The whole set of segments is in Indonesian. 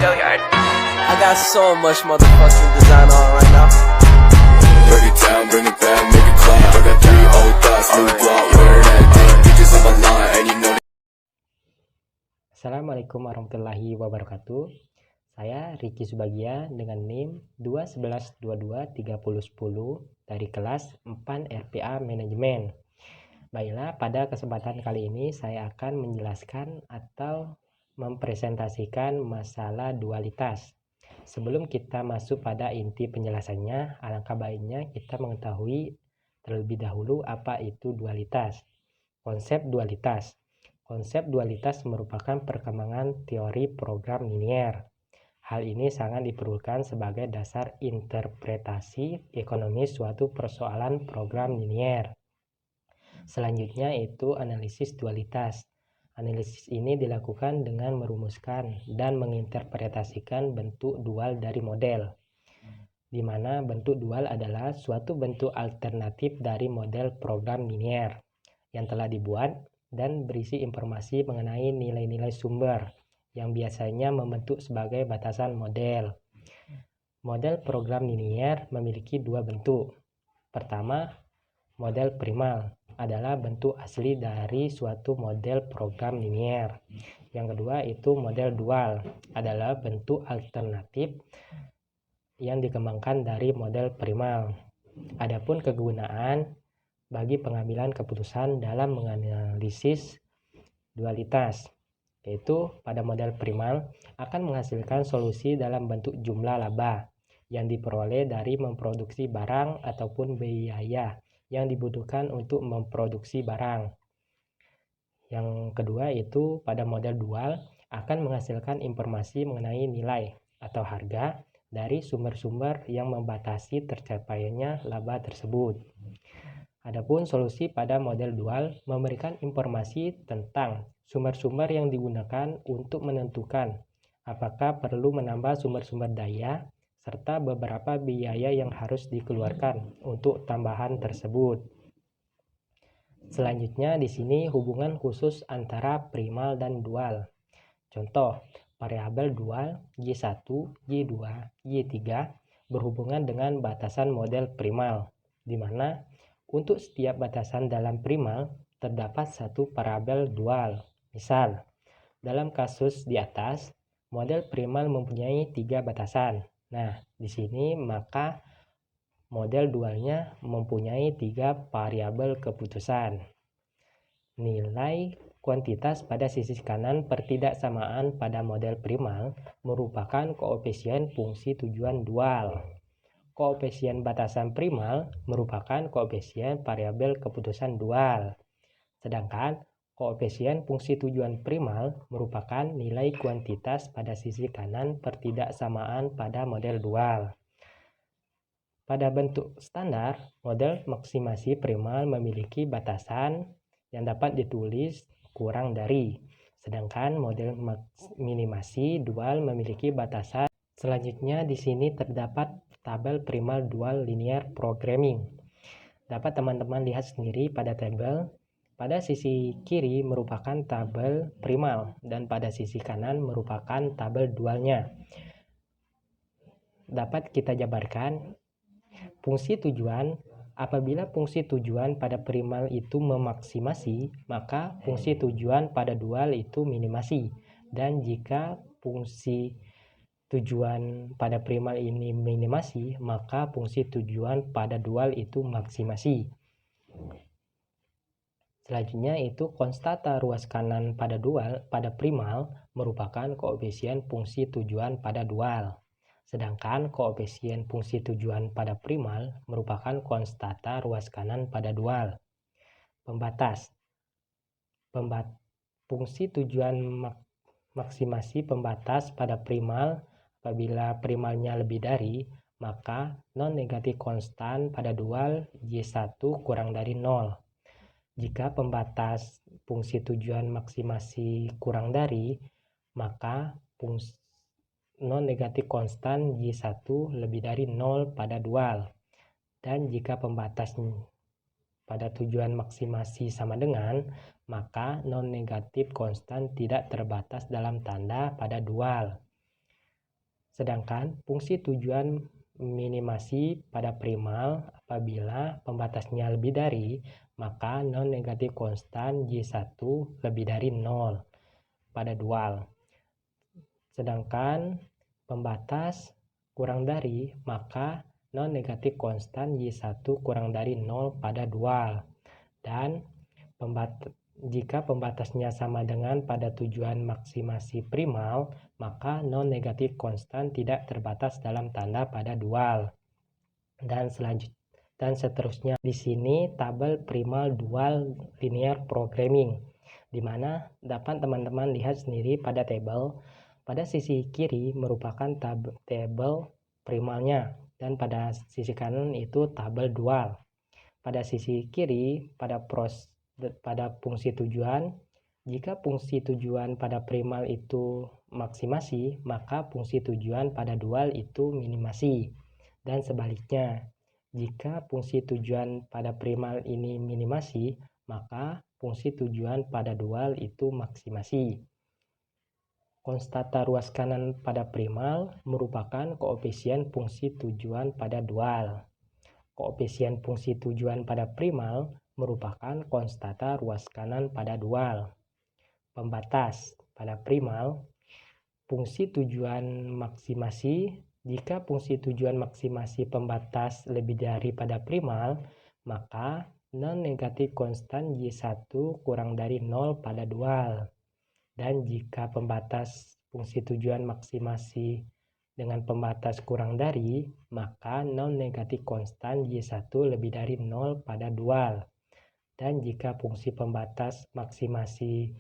I got so much motherfucking design on right now. Break it down, bring it back, make it clap. I got 3 old thoughts, new block, wear that thing. Bitches on my line, and you know. Assalamualaikum warahmatullahi wabarakatuh. Saya Ricky Subagia dengan NIM 211223010 dari kelas 4 RPA Manajemen. Baiklah, pada kesempatan kali ini saya akan menjelaskan atau mempresentasikan masalah dualitas. Sebelum kita masuk pada inti penjelasannya, alangkah baiknya kita mengetahui terlebih dahulu apa itu dualitas. Konsep dualitas. Konsep dualitas merupakan perkembangan teori program linier. Hal ini sangat diperlukan sebagai dasar interpretasi ekonomis suatu persoalan program linier. Selanjutnya itu analisis dualitas. Analisis ini dilakukan dengan merumuskan dan menginterpretasikan bentuk dual dari model, di mana bentuk dual adalah suatu bentuk alternatif dari model program linier yang telah dibuat dan berisi informasi mengenai nilai-nilai sumber yang biasanya membentuk sebagai batasan model. Model program linier memiliki dua bentuk. Pertama, model primal adalah bentuk asli dari suatu model program linier. Yang kedua itu model dual adalah bentuk alternatif yang dikembangkan dari model primal. Adapun kegunaan bagi pengambilan keputusan dalam menganalisis dualitas, yaitu pada model primal akan menghasilkan solusi dalam bentuk jumlah laba yang diperoleh dari memproduksi barang ataupun biaya yang dibutuhkan untuk memproduksi barang. Yang kedua itu pada model dual akan menghasilkan informasi mengenai nilai atau harga dari sumber-sumber yang membatasi tercapainya laba tersebut. Adapun solusi pada model dual memberikan informasi tentang sumber-sumber yang digunakan untuk menentukan apakah perlu menambah sumber-sumber daya serta beberapa biaya yang harus dikeluarkan untuk tambahan tersebut. Selanjutnya di sini hubungan khusus antara primal dan dual. Contoh, variabel dual Y1, Y2, Y3 berhubungan dengan batasan model primal, di mana untuk setiap batasan dalam primal terdapat satu variabel dual. Misal, dalam kasus di atas, model primal mempunyai 3 batasan. Nah, di sini maka model dualnya mempunyai 3 variabel keputusan. Nilai kuantitas pada sisi kanan pertidaksamaan pada model primal merupakan koefisien fungsi tujuan dual. Koefisien batasan primal merupakan koefisien variabel keputusan dual. Sedangkan koefisien fungsi tujuan primal merupakan nilai kuantitas pada sisi kanan pertidaksamaan pada model dual. Pada bentuk standar, model maksimasi primal memiliki batasan yang dapat ditulis kurang dari, sedangkan model minimasi dual memiliki batasan. Selanjutnya di sini terdapat tabel primal dual linear programming. Dapat teman-teman lihat sendiri pada tabel. Pada sisi kiri merupakan tabel primal dan pada sisi kanan merupakan tabel dualnya. Dapat kita jabarkan fungsi tujuan. Apabila fungsi tujuan pada primal itu memaksimasi, maka fungsi tujuan pada dual itu minimasi. Dan jika fungsi tujuan pada primal ini minimasi, maka fungsi tujuan pada dual itu maksimasi. Selanjutnya itu konstanta ruas kanan pada dual pada primal merupakan koefisien fungsi tujuan pada dual. Sedangkan koefisien fungsi tujuan pada primal merupakan konstanta ruas kanan pada dual. Pembatas. Fungsi tujuan maksimasi pembatas pada primal apabila primalnya lebih dari, maka non-negatif konstan pada dual Y1 kurang dari 0. Jika pembatas fungsi tujuan maksimasi kurang dari, maka fungsi non-negatif konstan Y1 lebih dari 0 pada dual. Dan jika pembatas pada tujuan maksimasi sama dengan, maka non-negatif konstan tidak terbatas dalam tanda pada dual. Sedangkan fungsi tujuan minimasi pada primal apabila pembatasnya lebih dari, maka non-negatif konstan Y1 lebih dari 0 pada dual. Sedangkan pembatas kurang dari, maka non-negatif konstan Y1 kurang dari 0 pada dual. Dan jika pembatasnya sama dengan pada tujuan maksimasi primal, maka non-negatif konstan tidak terbatas dalam tanda pada dual. Dan seterusnya. Di sini tabel primal dual linear programming, di mana dapat teman-teman lihat sendiri pada tabel. Pada sisi kiri merupakan tabel primalnya, dan pada sisi kanan itu tabel dual. Pada sisi kiri pada fungsi tujuan, jika fungsi tujuan pada primal itu maksimasi, maka fungsi tujuan pada dual itu minimasi. Dan sebaliknya, jika fungsi tujuan pada primal ini minimasi, maka fungsi tujuan pada dual itu maksimasi. Konstanta ruas kanan pada primal merupakan koefisien fungsi tujuan pada dual. Koefisien fungsi tujuan pada primal merupakan konstanta ruas kanan pada dual. Pembatas pada primal, fungsi tujuan maksimasi. Jika fungsi tujuan maksimasi pembatas lebih dari pada primal, maka non-negatif konstan Y1 kurang dari 0 pada dual. Dan jika pembatas fungsi tujuan maksimasi dengan pembatas kurang dari, maka non-negatif konstan Y1 lebih dari 0 pada dual. Dan jika fungsi pembatas maksimasi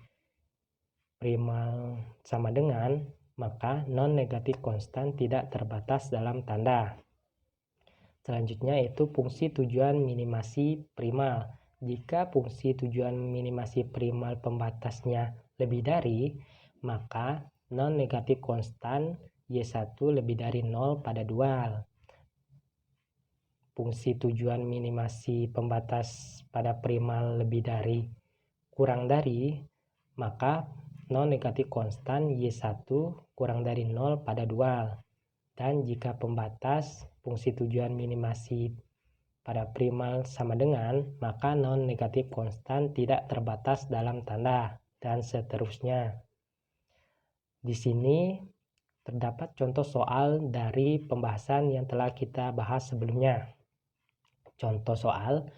primal sama dengan, maka non-negatif konstan tidak terbatas dalam tanda. Selanjutnya itu fungsi tujuan minimasi primal. Jika fungsi tujuan minimasi primal pembatasnya lebih dari, maka non-negatif konstan Y1 lebih dari 0 pada dual. Fungsi tujuan minimasi pembatas pada primal lebih dari kurang dari, maka non-negatif konstan Y1 kurang dari 0 pada dual. Dan jika pembatas fungsi tujuan minimasi pada primal sama dengan, maka non-negatif konstan tidak terbatas dalam tanda, dan seterusnya. Di sini terdapat contoh soal dari pembahasan yang telah kita bahas sebelumnya. Contoh soal,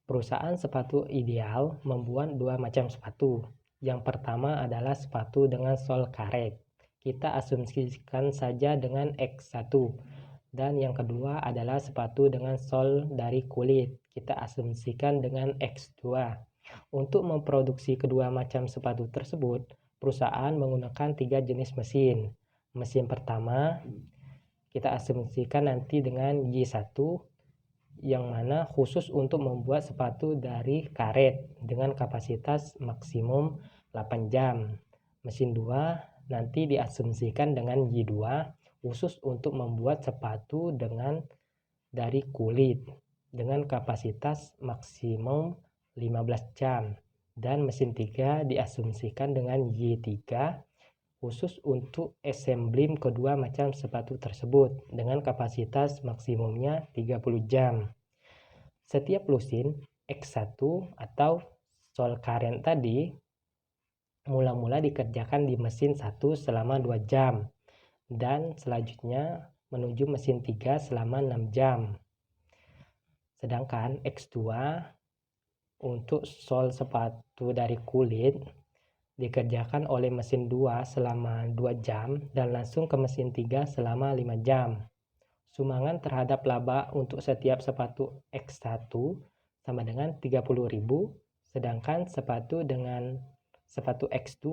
perusahaan sepatu ideal membuat dua macam sepatu. Yang pertama adalah sepatu dengan sol karet. Kita asumsikan saja dengan X1. Dan yang kedua adalah sepatu dengan sol dari kulit. Kita asumsikan dengan X2. Untuk memproduksi kedua macam sepatu tersebut, perusahaan menggunakan 3 jenis mesin. Mesin pertama kita asumsikan nanti dengan Y1, yang mana khusus untuk membuat sepatu dari karet dengan kapasitas maksimum 8 jam. Mesin 2 nanti diasumsikan dengan Y2, khusus untuk membuat sepatu dari kulit dengan kapasitas maksimum 15 jam. Dan mesin 3 diasumsikan dengan Y3, khusus untuk assembly kedua macam sepatu tersebut dengan kapasitas maksimumnya 30 jam. Setiap lusin X1 atau sol karet tadi mula-mula dikerjakan di mesin 1 selama 2 jam dan selanjutnya menuju mesin 3 selama 6 jam. Sedangkan X2 untuk sol sepatu dari kulit dikerjakan oleh mesin 2 selama 2 jam dan langsung ke mesin 3 selama 5 jam. Sumbangan terhadap laba untuk setiap sepatu X1 sama dengan 30.000, sedangkan sepatu X2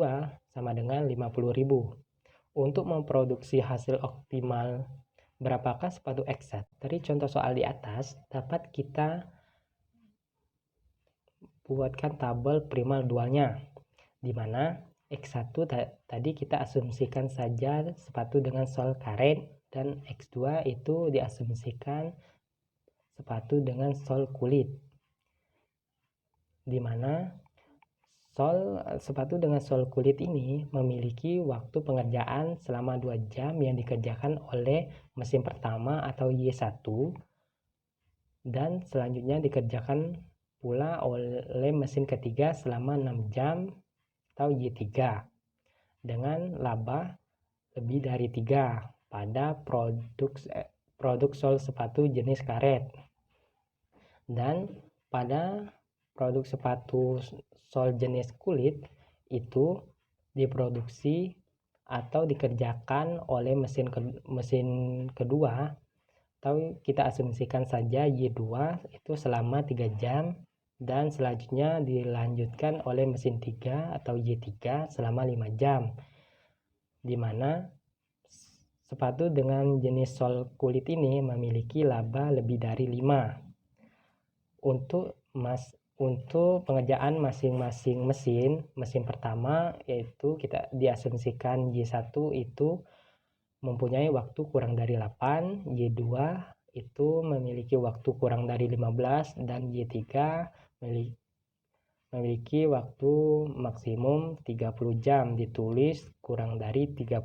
sama dengan 50.000. Untuk memproduksi hasil optimal berapakah sepatu X1? Dari contoh soal di atas dapat kita buatkan tabel primal dualnya, di mana X1 tadi kita asumsikan saja sepatu dengan sol karet, dan X2 itu diasumsikan sepatu dengan sol kulit, di mana Sepatu dengan sol kulit ini memiliki waktu pengerjaan selama 2 jam yang dikerjakan oleh mesin pertama atau Y1 dan selanjutnya dikerjakan pula oleh mesin ketiga selama 6 jam atau Y3 dengan laba lebih dari 3 pada produk sol sepatu jenis karet. Dan pada produk sepatu sol jenis kulit itu diproduksi atau dikerjakan oleh mesin kedua, atau kita asumsikan saja Y2 itu selama 3 jam dan selanjutnya dilanjutkan oleh mesin 3 atau Y3 selama 5 jam, dimana sepatu dengan jenis sol kulit ini memiliki laba lebih dari 5. Untuk pengerjaan masing-masing mesin pertama yaitu kita diasumsikan Y1 itu mempunyai waktu kurang dari 8, Y2 itu memiliki waktu kurang dari 15, dan Y3 memiliki waktu maksimum 30 jam, ditulis kurang dari 30.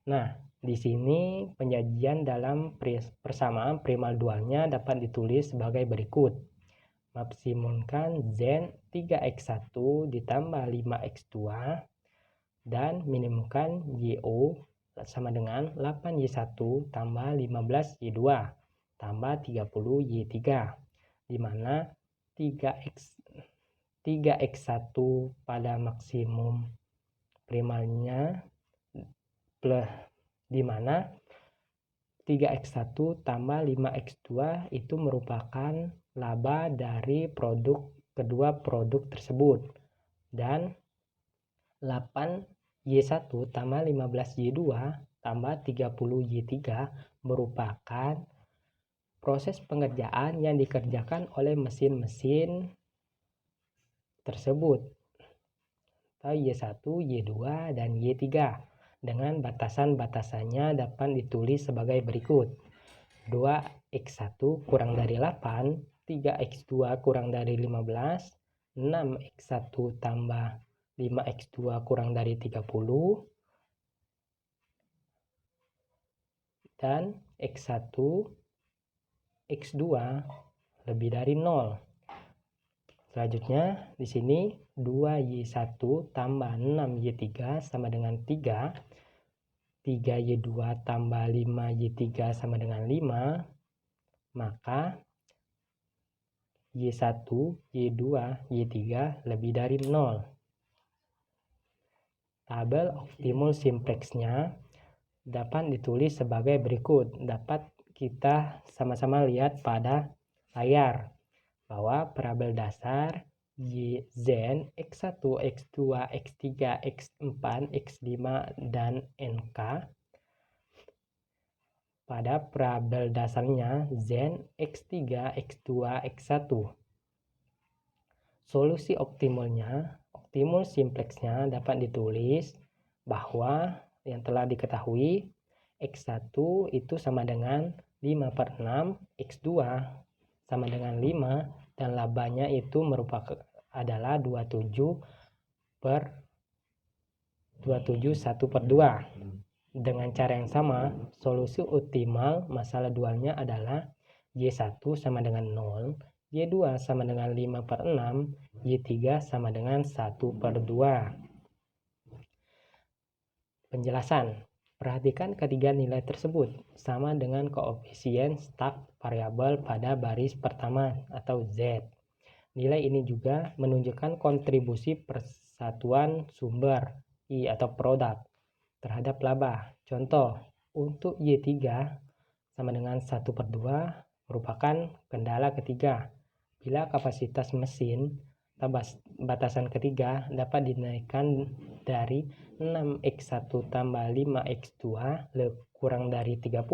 Nah, di sini penyajian dalam persamaan primal dualnya dapat ditulis sebagai berikut. Maksimumkan Zen 3x1 ditambah 5x2 dan minimumkan YO sama dengan 8Y1 tambah 15Y2 tambah 30Y3, dimana 3x1 pada maksimum primalnya dimana 3x1 tambah 5x2 itu merupakan laba dari kedua produk tersebut, dan 8Y1 tambah 15Y2 tambah 30Y3 merupakan proses pengerjaan yang dikerjakan oleh mesin-mesin tersebut, atau Y1, Y2, dan Y3, dengan batasan-batasannya dapat ditulis sebagai berikut. 2x1 kurang dari 8, 3x2 kurang dari 15, 6x1 tambah 5x2 kurang dari 30, dan x1, x2 lebih dari 0. Selanjutnya di sini 2y1 tambah 6y3 sama dengan 3, 3y2 tambah 5y3 sama dengan 5, maka y1, y2, y3 lebih dari 0. Tabel optimal simplexnya dapat ditulis sebagai berikut. Dapat kita sama-sama lihat pada layar bahwa parabel dasar Zen X1, X2, X3, X4, X5, dan NK pada parabel dasarnya Zen X3, X2, X1. Solusi optimal simplexnya dapat ditulis bahwa yang telah diketahui X1 itu sama dengan 5/6, X2 sama dengan 5, dan labanya itu adalah 27 1/2. Dengan cara yang sama, solusi optimal masalah dualnya adalah Y1 sama dengan 0, Y2 sama dengan 5/6, Y3 sama dengan 1/2. Penjelasan. Perhatikan ketiga nilai tersebut sama dengan koefisien stuck variabel pada baris pertama atau Z. Nilai ini juga menunjukkan kontribusi persatuan sumber I atau produk terhadap laba. Contoh, untuk Y3 sama dengan 1/2 merupakan kendala ketiga. Bila kapasitas mesin atau batasan ketiga dapat dinaikkan dari 6x1 tambah 5x2 kurang dari 30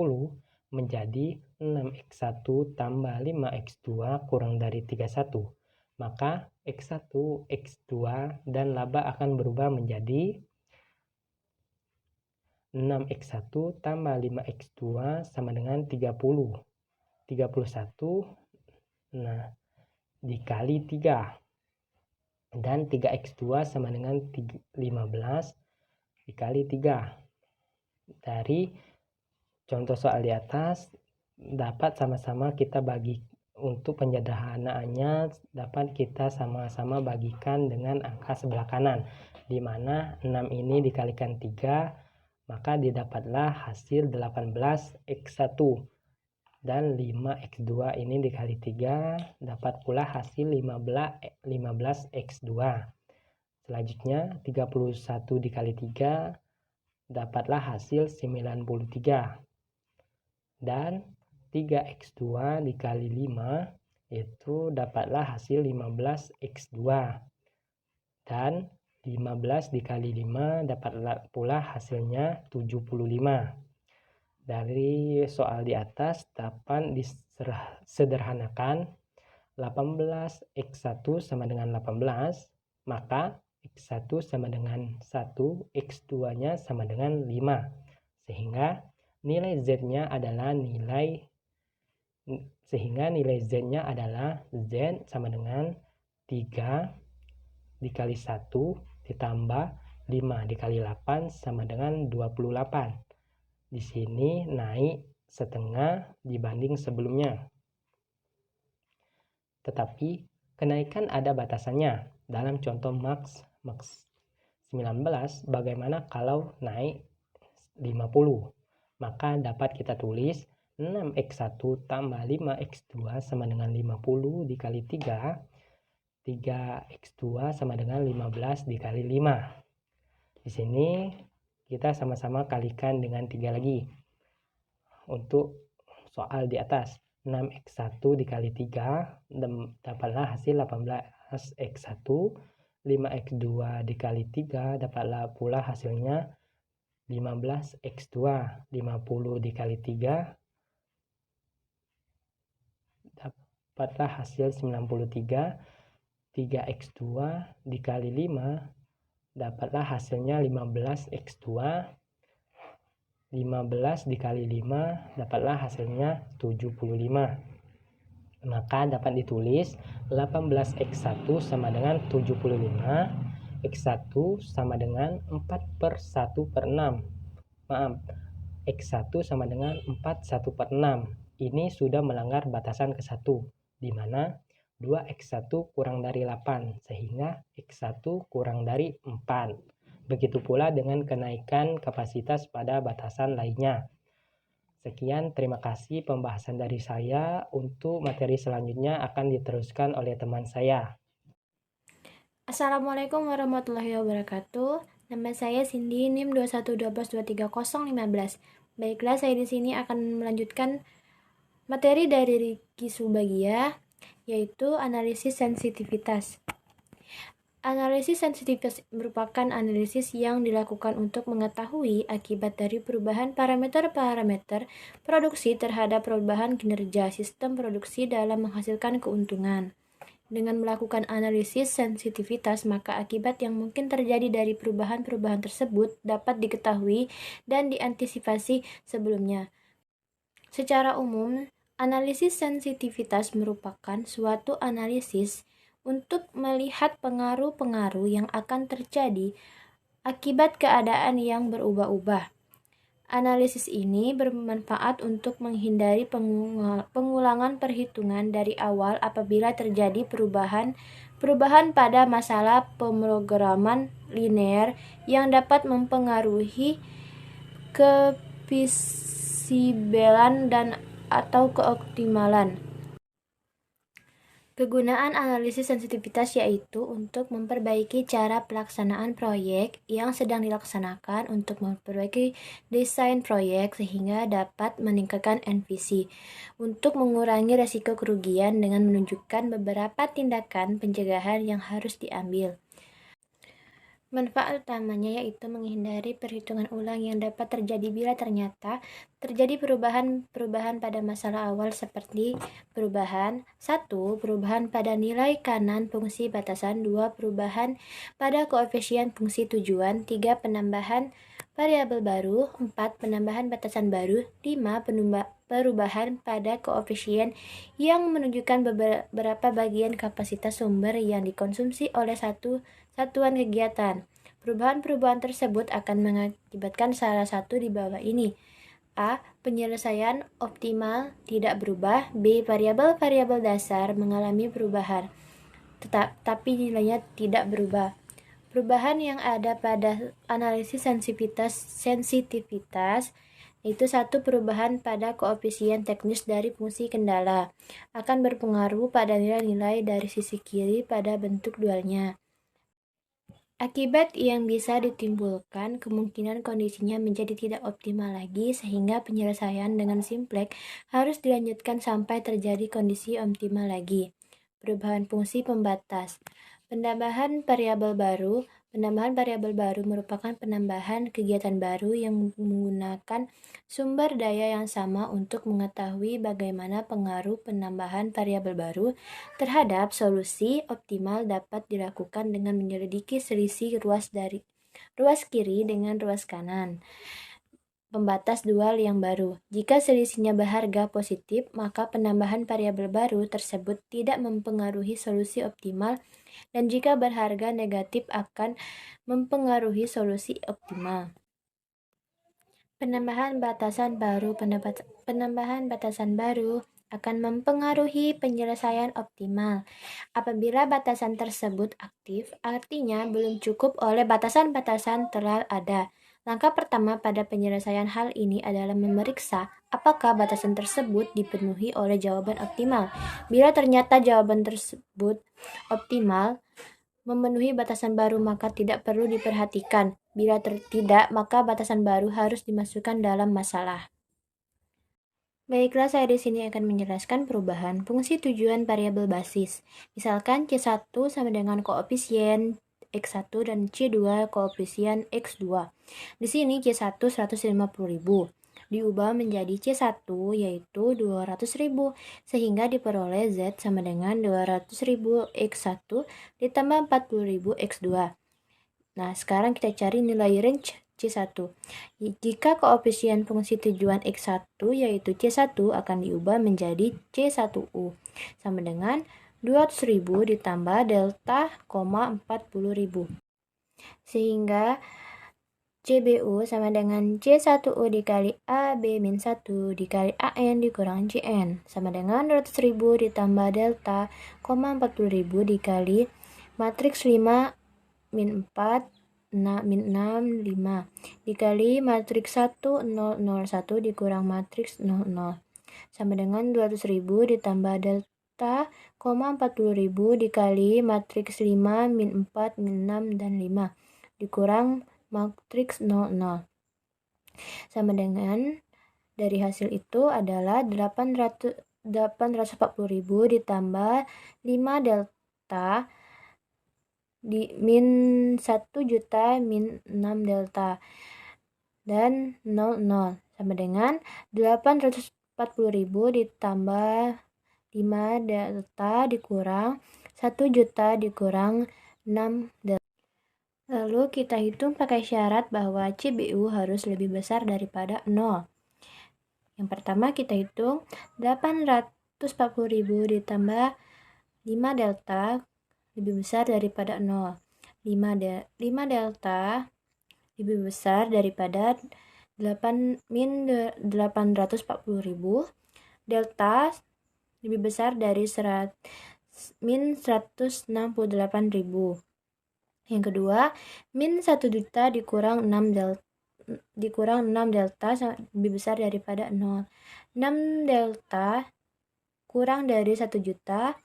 menjadi 6x1 tambah 5x2 kurang dari 31, maka x1, x2 dan laba akan berubah menjadi 6x1 tambah 5x2 sama dengan 30, 31 dikali 3, Dan 3x2 sama dengan 15 dikali 3. Dari contoh soal di atas dapat sama-sama kita bagi, untuk penyederhanaannya dapat kita sama-sama bagikan dengan angka sebelah kanan, di mana 6 ini dikalikan 3, maka didapatlah hasil 18x1, dan 5x2 ini dikali 3 dapat pula hasil 15x2. Selanjutnya 31 dikali 3 dapatlah hasil 93, dan 3x2 dikali 5 itu dapatlah hasil 15x2, dan 15 dikali 5 dapat pula hasilnya 75. Dari soal di atas dapat disederhanakan 18x1 sama dengan 18, maka x1 sama dengan 1, x2 nya sama dengan 5, sehingga nilai z-nya adalah z sama dengan 3 dikali 1 ditambah 5 dikali 8 sama dengan 28. Di sini naik setengah dibanding sebelumnya. Tetapi kenaikan ada batasannya. Dalam contoh max 19, bagaimana kalau naik 50? Maka dapat kita tulis 6x1 tambah 5x2 sama dengan 50 dikali 3, 3x2 sama dengan 15 dikali 5. Di sini kita sama-sama kalikan dengan 3 lagi. Untuk soal di atas, 6x1 dikali 3 dapatlah hasil 18x1, 5x2 dikali 3 dapatlah pula hasilnya 15x2, 50 dikali 3 dapatlah hasil 93, 3x2 dikali 5 dapatlah hasilnya 15x2, 15 dikali 5 dapatlah hasilnya 75. Maka dapat ditulis 18x1 sama dengan 75, x1 sama dengan 4/1/6. x1 sama dengan 4/1/6. Ini sudah melanggar batasan ke-1, di mana 2x1 kurang dari 8, sehingga x1 kurang dari 4. Begitu pula dengan kenaikan kapasitas pada batasan lainnya. Sekian, terima kasih pembahasan dari saya. Untuk materi selanjutnya akan diteruskan oleh teman saya. Assalamualaikum warahmatullahi wabarakatuh. Nama saya Cindy, NIM 212230015. Baiklah, saya di sini akan melanjutkan materi dari Riki Subagia, yaitu analisis sensitivitas. Analisis sensitivitas merupakan analisis yang dilakukan untuk mengetahui akibat dari perubahan parameter-parameter produksi terhadap perubahan kinerja sistem produksi dalam menghasilkan keuntungan. Dengan melakukan analisis sensitivitas, maka akibat yang mungkin terjadi dari perubahan-perubahan tersebut dapat diketahui dan diantisipasi sebelumnya. Secara umum, analisis sensitivitas merupakan suatu analisis untuk melihat pengaruh-pengaruh yang akan terjadi akibat keadaan yang berubah-ubah. Analisis ini bermanfaat untuk menghindari pengulangan perhitungan dari awal apabila terjadi perubahan pada masalah pemrograman linear yang dapat mempengaruhi kefisibelan dan atau keoptimalan. Kegunaan analisis sensitivitas yaitu untuk memperbaiki cara pelaksanaan proyek yang sedang dilaksanakan, untuk memperbaiki desain proyek sehingga dapat meningkatkan NPV, untuk mengurangi risiko kerugian dengan menunjukkan beberapa tindakan pencegahan yang harus diambil. Manfaat utamanya yaitu menghindari perhitungan ulang yang dapat terjadi bila ternyata terjadi perubahan pada masalah awal, seperti perubahan 1. Perubahan pada nilai kanan fungsi batasan, 2. Perubahan pada koefisien fungsi tujuan, 3. Penambahan variabel baru, 4. Penambahan batasan baru, 5. Perubahan pada koefisien yang menunjukkan beberapa bagian kapasitas sumber yang dikonsumsi oleh satu satuan kegiatan. Perubahan-perubahan tersebut akan mengakibatkan salah satu di bawah ini. A. Penyelesaian optimal tidak berubah. B. Variabel-variabel dasar mengalami perubahan, tapi nilainya tidak berubah. Perubahan yang ada pada analisis sensitivitas yaitu satu perubahan pada koefisien teknis dari fungsi kendala akan berpengaruh pada nilai-nilai dari sisi kiri pada bentuk dualnya. Akibat yang bisa ditimbulkan kemungkinan kondisinya menjadi tidak optimal lagi sehingga penyelesaian dengan simplex harus dilanjutkan sampai terjadi kondisi optimal lagi. Perubahan fungsi pembatas. Penambahan variabel baru. Penambahan variabel baru merupakan penambahan kegiatan baru yang menggunakan sumber daya yang sama untuk mengetahui bagaimana pengaruh penambahan variabel baru terhadap solusi optimal dapat dilakukan dengan menyelidiki selisih ruas kiri dengan ruas kanan. Pembatas dual yang baru. Jika selisihnya berharga positif, maka penambahan variabel baru tersebut tidak mempengaruhi solusi optimal, dan jika berharga negatif akan mempengaruhi solusi optimal. Penambahan batasan baru. Penambahan batasan baru akan mempengaruhi penyelesaian optimal. Apabila batasan tersebut aktif, artinya belum cukup oleh batasan-batasan telah ada. Langkah pertama pada penyelesaian hal ini adalah memeriksa apakah batasan tersebut dipenuhi oleh jawaban optimal. Bila ternyata jawaban tersebut optimal, memenuhi batasan baru, maka tidak perlu diperhatikan. Bila tidak, maka batasan baru harus dimasukkan dalam masalah. Baiklah, saya di sini akan menjelaskan perubahan fungsi tujuan variabel basis. Misalkan C1 sama dengan koefisien X1 dan C2 koefisien X2. Di sini C1 150.000 diubah menjadi C1 yaitu 200.000 sehingga diperoleh Z sama dengan 200.000 X1 ditambah 40.000 X2. Nah, sekarang kita cari nilai range C1. Jika koefisien fungsi tujuan X1 yaitu C1 akan diubah menjadi C1U sama dengan 200.000 ditambah delta, 40.000. Sehingga CBU sama dengan C1U dikali AB min 1 dikali AN dikurang CN sama dengan 200.000 ditambah delta, 40.000 dikali matriks 5 min 4 min 6 5 dikali matriks 1 0 0 1 dikurang matriks 0 0 sama dengan 200.000 ditambah delta, 40.000 dikali matriks 5 min 4 min 6 dan 5 dikurang matriks 0 0 sama dengan dari hasil itu adalah 840.000 ditambah 5 delta di min 1 juta min 6 delta dan 0 0 sama dengan 840.000 ditambah 5 delta dikurang 1 juta dikurang 6 delta. Lalu kita hitung pakai syarat bahwa CBU harus lebih besar daripada 0. Yang pertama kita hitung 840.000 ditambah 5 delta lebih besar daripada 0. 5 delta lebih besar daripada 8 min 840.000. Delta lebih besar dari min 168.000. Yang kedua, min 1 juta dikurang 6 delta lebih besar daripada 0. 6 delta kurang dari 1 juta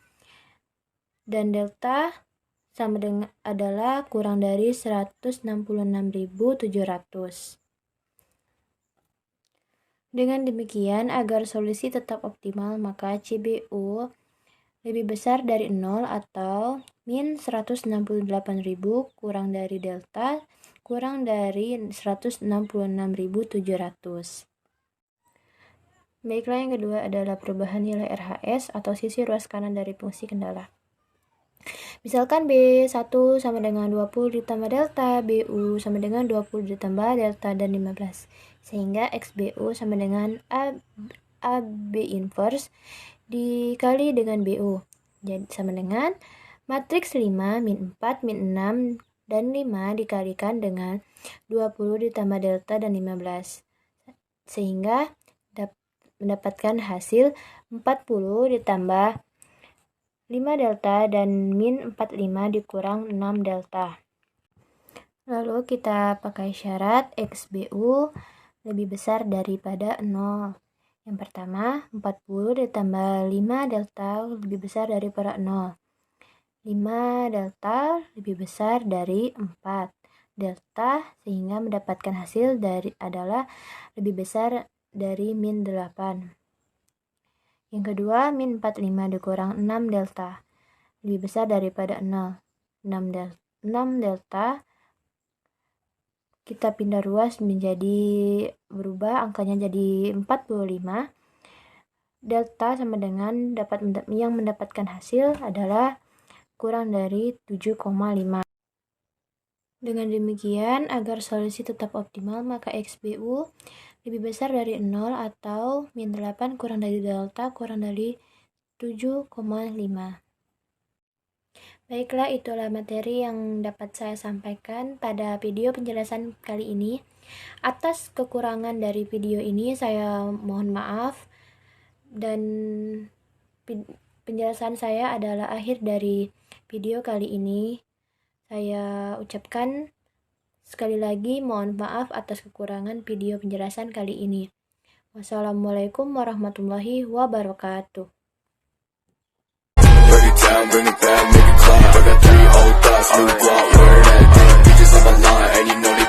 dan delta sama dengan adalah kurang dari 166.700. Dengan demikian, agar solusi tetap optimal, maka CBU lebih besar dari 0 atau min 168.000 kurang dari delta kurang dari 166.700. Baiklah, yang kedua adalah perubahan nilai RHS atau sisi ruas kanan dari fungsi kendala. Misalkan B1 sama dengan 20 ditambah delta, BU sama dengan 20 ditambah delta dan 15. Sehingga XBU sama dengan AB inverse dikali dengan BU. Jadi sama dengan matriks 5 min 4 min 6 dan 5 dikalikan dengan 20 ditambah delta dan 15. Sehingga mendapatkan hasil 40 ditambah 5 delta dan min 45 dikurang 6 delta. Lalu kita pakai syarat XBU lebih besar daripada 0. Yang pertama, 40 ditambah 5 delta lebih besar daripada 0. 5 delta lebih besar dari 4 delta, sehingga mendapatkan hasil adalah lebih besar dari min 8. Yang kedua, min 45 dikurang 6 delta lebih besar daripada 0. 6 delta kita pindah ruas menjadi berubah angkanya jadi 45. Delta sama dengan yang mendapatkan hasil adalah kurang dari 7,5. Dengan demikian, agar solusi tetap optimal, maka XBU lebih besar dari 0 atau min 8 kurang dari delta kurang dari 7,5. Baiklah, itulah materi yang dapat saya sampaikan pada video penjelasan kali ini. Atas kekurangan dari video ini, saya mohon maaf. Dan penjelasan saya adalah akhir dari video kali ini. Saya ucapkan sekali lagi mohon maaf atas kekurangan video penjelasan kali ini. Wassalamualaikum warahmatullahi wabarakatuh. Break it down, bring it back, make it clap. I got 3 old thoughts, new block, where that damn bitches on my line, and you know they